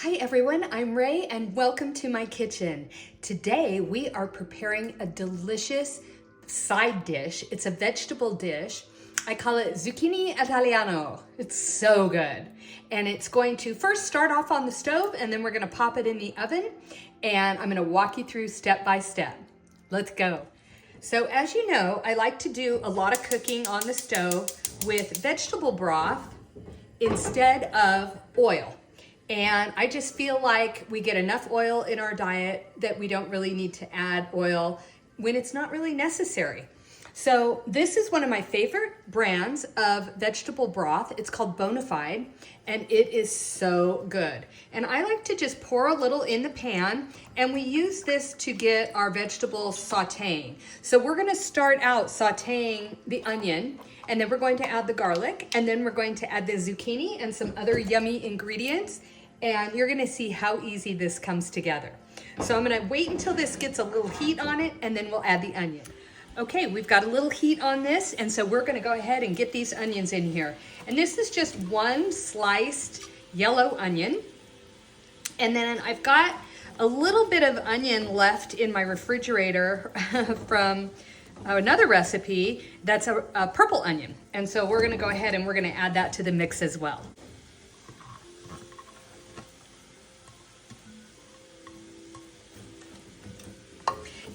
Hi everyone, I'm Ray and welcome to my kitchen. Today we are preparing a delicious side dish. It's a vegetable dish. I call it Zucchini Italiano. It's so good. And it's going to first start off on the stove and then we're gonna pop it in the oven and I'm gonna walk you through step by step. Let's go. So as you know, I like to do a lot of cooking on the stove with vegetable broth instead of oil. And I just feel like we get enough oil in our diet that we don't really need to add oil when it's not really necessary. So this is one of my favorite brands of vegetable broth. It's called Bonafide and it is so good. And I like to just pour a little in the pan and we use this to get our vegetables sauteing. So we're gonna start out sauteing the onion and then we're going to add the garlic and then we're going to add the zucchini and some other yummy ingredients. And you're gonna see how easy this comes together. So I'm gonna wait until this gets a little heat on it and then we'll add the onion. Okay, we've got a little heat on this and so we're gonna go ahead and get these onions in here. And this is just one sliced yellow onion. And then I've got a little bit of onion left in my refrigerator from another recipe that's a purple onion. And so we're gonna go ahead and we're gonna add that to the mix as well.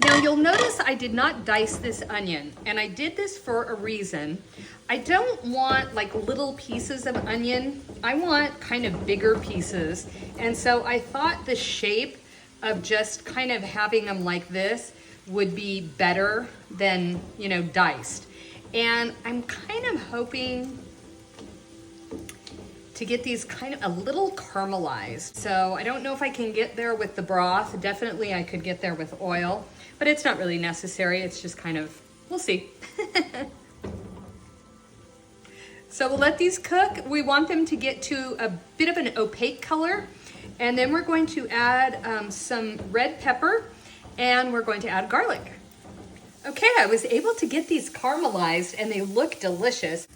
Now you'll notice I did not dice this onion and I did this for a reason. I don't want like little pieces of onion. I want kind of bigger pieces. And so I thought the shape of just kind of having them like this would be better than, you know, diced. And I'm kind of hoping to get these kind of a little caramelized. So I don't know if I can get there with the broth. Definitely I could get there with oil, but it's not really necessary. It's just kind of, we'll see. So we'll let these cook. We want them to get to a bit of an opaque color. And then we're going to add some red pepper and we're going to add garlic. Okay, I was able to get these caramelized and they look delicious.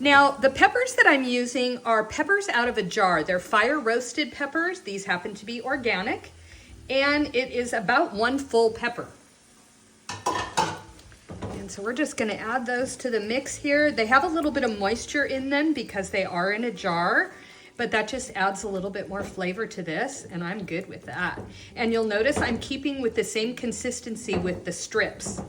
Now, the peppers that I'm using are peppers out of a jar. They're fire roasted peppers. These happen to be organic, and it is about 1 full pepper. And so we're just gonna add those to the mix here. They have a little bit of moisture in them because they are in a jar, but that just adds a little bit more flavor to this, and I'm good with that. And you'll notice I'm keeping with the same consistency with the strips.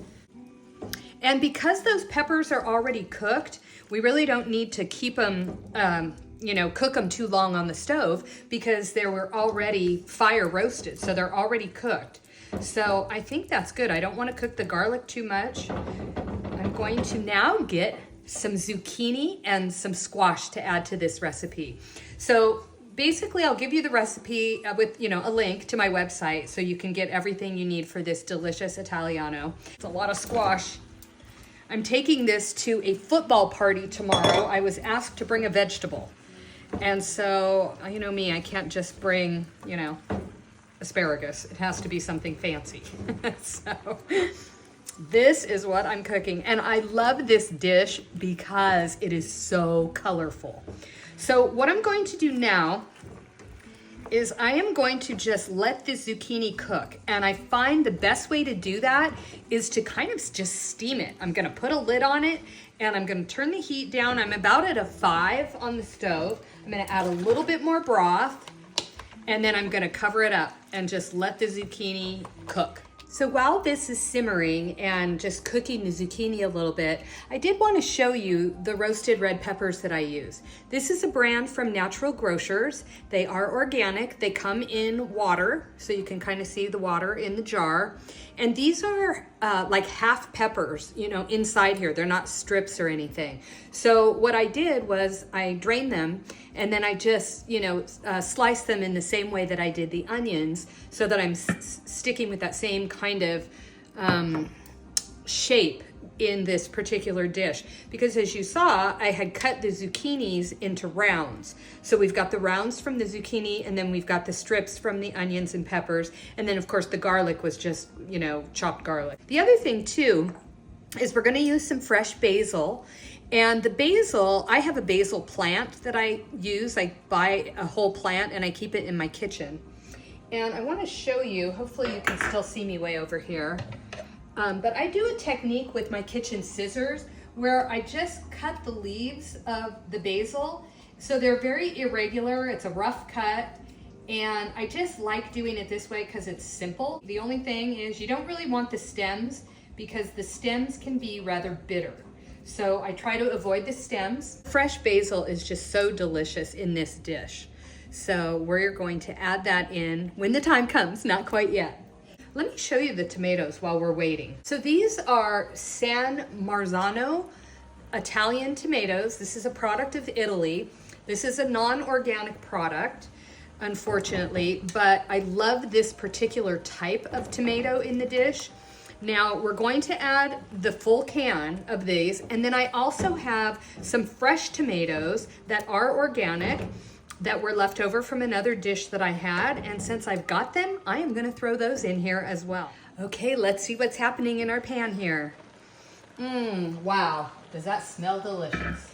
And because those peppers are already cooked, we really don't need to keep them, cook them too long on the stove because they were already fire roasted, so they're already cooked. So I think that's good. I don't want to cook the garlic too much. I'm going to now get some zucchini and some squash to add to this recipe. So basically I'll give you the recipe with, a link to my website so you can get everything you need for this delicious Italiano. It's a lot of squash. I'm taking this to a football party tomorrow. I was asked to bring a vegetable. And so, you know me, I can't just bring, asparagus. It has to be something fancy. So this is what I'm cooking. And I love this dish because it is so colorful. So what I'm going to do now is I am going to just let the zucchini cook. And I find the best way to do that is to kind of just steam it. I'm gonna put a lid on it and I'm gonna turn the heat down. I'm about at a 5 on the stove. I'm gonna add a little bit more broth and then I'm gonna cover it up and just let the zucchini cook. So while this is simmering and just cooking the zucchini a little bit, I did want to show you the roasted red peppers that I use. This is a brand from Natural Grocers. They are organic. They come in water, so you can kind of see the water in the jar. And these are like half peppers, inside here. They're not strips or anything. So what I did was I drained them and then I just, sliced them in the same way that I did the onions so that I'm sticking with that same kind of shape in this particular dish. Because as you saw, I had cut the zucchinis into rounds. So we've got the rounds from the zucchini and then we've got the strips from the onions and peppers. And then of course the garlic was just, chopped garlic. The other thing too is we're gonna use some fresh basil And the basil, I have a basil plant that I use. I buy a whole plant and I keep it in my kitchen. And I want to show you, hopefully you can still see me way over here. But I do a technique with my kitchen scissors where I just cut the leaves of the basil. So they're very irregular, it's a rough cut. And I just like doing it this way because it's simple. The only thing is you don't really want the stems because the stems can be rather bitter. So I try to avoid the stems. Fresh basil is just so delicious in this dish. So we're going to add that in when the time comes, not quite yet. Let me show you the tomatoes while we're waiting. So these are San Marzano Italian tomatoes. This is a product of Italy. This is a non-organic product, unfortunately, but I love this particular type of tomato in the dish. Now we're going to add the full can of these, and then I also have some fresh tomatoes that are organic that were left over from another dish that I had, and since I've got them, I am going to throw those in here as well. Okay, let's see what's happening in our pan here. Wow, does that smell delicious?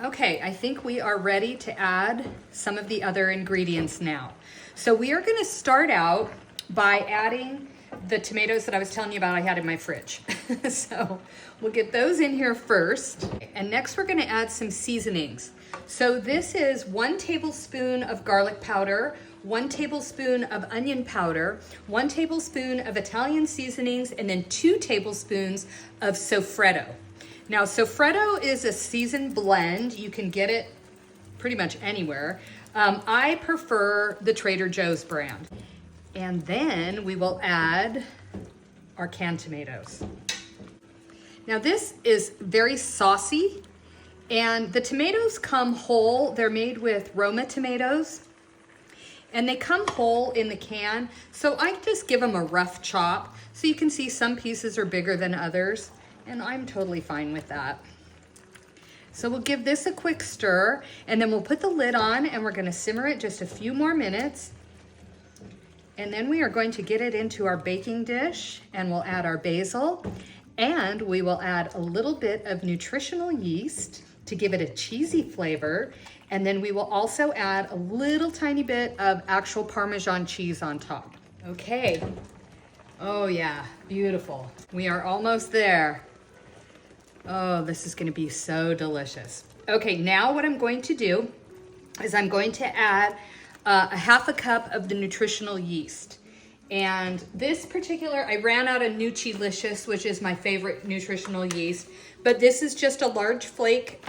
Okay, I think we are ready to add some of the other ingredients now. So we are going to start out by adding the tomatoes that I was telling you about I had in my fridge. So we'll get those in here first. And next we're going to add some seasonings. So this is 1 tablespoon of garlic powder, 1 tablespoon of onion powder, 1 tablespoon of Italian seasonings, and then 2 tablespoons of sofretto. Now, sofretto is a seasoned blend. You can get it pretty much anywhere. I prefer the Trader Joe's brand. And then we will add our canned tomatoes. Now this is very saucy, and the tomatoes come whole. They're made with Roma tomatoes, and they come whole in the can. So I just give them a rough chop. So you can see some pieces are bigger than others, and I'm totally fine with that. So we'll give this a quick stir, and then we'll put the lid on, and we're gonna simmer it just a few more minutes. And then we are going to get it into our baking dish, and we'll add our basil, and we will add a little bit of nutritional yeast to give it a cheesy flavor. And then we will also add a little tiny bit of actual Parmesan cheese on top. Okay. Oh yeah, beautiful. We are almost there. Oh, this is gonna be so delicious. Okay, now what I'm going to do is I'm going to add a half a cup of the nutritional yeast. And this particular, I ran out of Nutrilicious, which is my favorite nutritional yeast, but this is just a large flake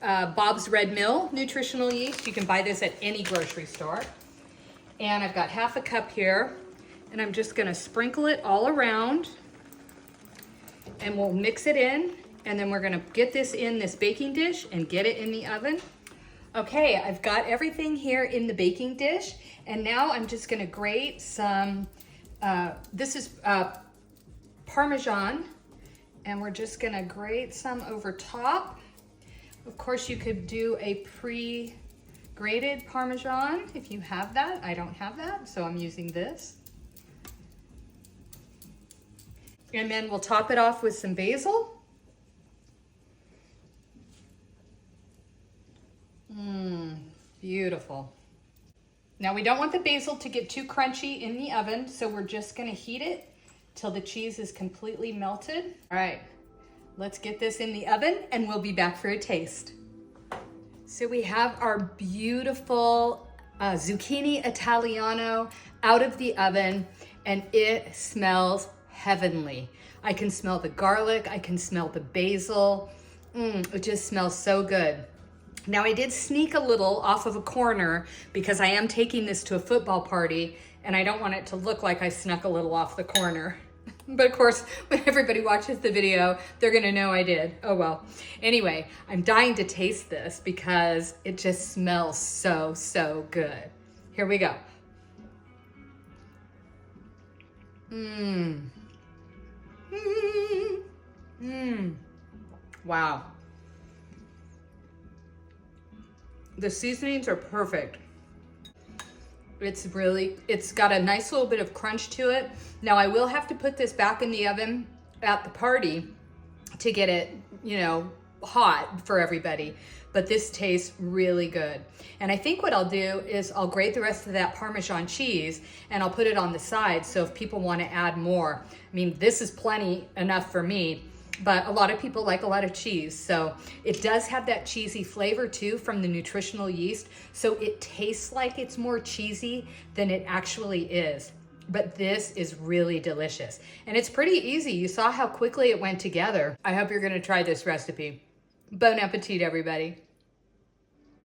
Bob's Red Mill nutritional yeast. You can buy this at any grocery store. And I've got half a cup here, and I'm just gonna sprinkle it all around, and we'll mix it in, and then we're gonna get this in this baking dish and get it in the oven. Okay, I've got everything here in the baking dish, and now I'm just gonna grate some, this is Parmesan, and we're just gonna grate some over top. Of course, you could do a pre-grated Parmesan if you have that. I don't have that, so I'm using this. And then we'll top it off with some basil. Beautiful. Now we don't want the basil to get too crunchy in the oven, so we're just gonna heat it till the cheese is completely melted. All right, let's get this in the oven and we'll be back for a taste. So we have our beautiful Zucchini Italiano out of the oven, and it smells heavenly. I can smell the garlic, I can smell the basil. It just smells so good. Now I did sneak a little off of a corner because I am taking this to a football party, and I don't want it to look like I snuck a little off the corner. But of course, when everybody watches the video, they're gonna know I did. Oh well. Anyway, I'm dying to taste this because it just smells so, so good. Here we go. Wow. The seasonings are perfect. It's got a nice little bit of crunch to it. Now I will have to put this back in the oven at the party to get it you know, hot for everybody, but this tastes really good. And I think what I'll do is I'll grate the rest of that Parmesan cheese and I'll put it on the side. So if people want to add more, I mean, this is plenty enough for me, but a lot of people like a lot of cheese. So it does have that cheesy flavor too from the nutritional yeast. So it tastes like it's more cheesy than it actually is. But this is really delicious. And it's pretty easy. You saw how quickly it went together. I hope you're gonna try this recipe. Bon appetit, everybody.